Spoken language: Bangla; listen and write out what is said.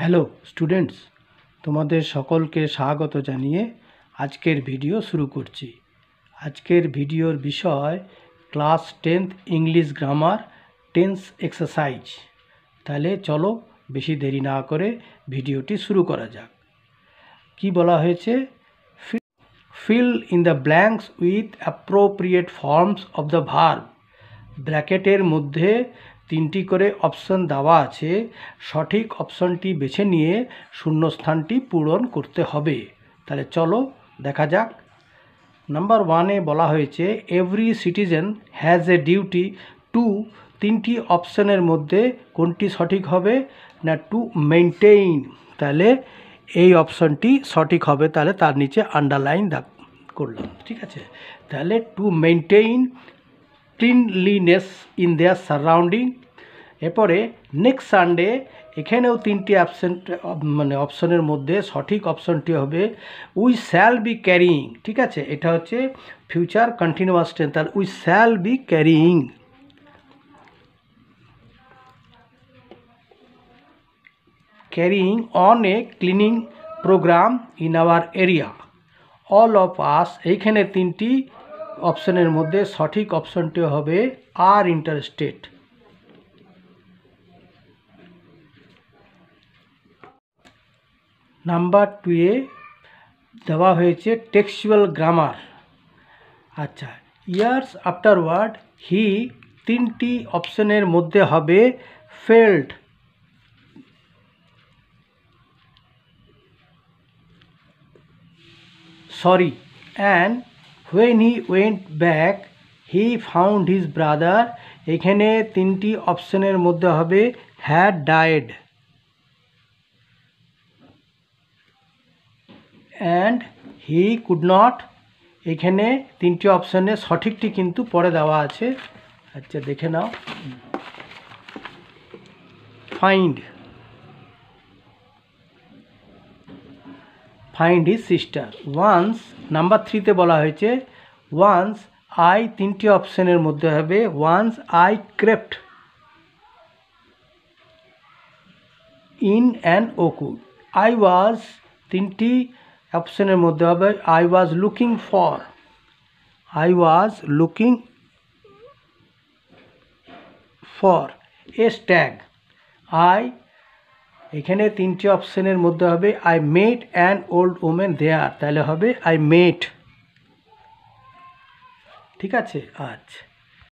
হ্যালো স্টুডেন্টস, তোমাদের সকলকে স্বাগত জানিয়ে আজকের ভিডিও শুরু করছি। আজকের ভিডিওর বিষয় class 10th English grammar tense exercise. তাহলে চলো বেশি দেরি না করে ভিডিওটি শুরু করা যাক। কি বলা হয়েছে? Fill in the blanks with appropriate forms of the verb. ব্র্যাকেটের মধ্যে 3টি করে অপশন দেওয়া আছে, সঠিক অপশনটি বেছে নিয়ে শূন্যস্থানটি পূরণ করতে হবে। তাহলে চলো দেখা যাক। নাম্বার 1-এ বলা হয়েছে every citizen has a duty to. 3টি অপশনের মধ্যে কোনটি সঠিক হবে না টু মেনটেইন। তাহলে এই অপশনটি সঠিক হবে, তাহলে তার নিচে আন্ডারলাইন করলাম, ঠিক আছে। তাহলে to maintain cleanliness in their surrounding. এরপরে নেক্সট সানডে, এখানেও 3টি অপশনের মধ্যে সঠিক অপশনটি হবে উই শ্যাল বি ক্যারিং, ঠিক আছে। এটা হচ্ছে ফিউচার কন্টিনিউয়াস টেন্স, তাহলে we shall be carrying on a cleaning programme in our area. All of us, এইখানে 3টি অপশনের মধ্যে সঠিক অপশনটি হবে আর ইন্টারেস্টেড। নাম্বার 2-এ দেওয়া হয়েছে টেক্সচুয়াল গ্রামার। আচ্ছা, ইয়ার্স আফটারওয়ার্ড হি, 3টি অপশনের মধ্যে হবে failed, sorry, and when he went back he found his brother। এখানে 3টি অপশনের মধ্যে হবে had died and he could not। এখানে 3টি অপশনে সঠিকটি কিন্তু পরে দেওয়া আছে। আচ্ছা দেখে নাও। Find his sister once. Number 3-তে বলা হয়েছে ওয়ান্স আই, 3টি অপশনের মধ্যে হবে once I crept in an oakwood. I was, 3টি অপশনের মধ্যে হবে I was looking for a stag. I, এখানে 3টি অপশনের মধ্যে হবে I met an old women there, তাহলে হবে আই মেট, ঠিক আছে। আচ্ছা,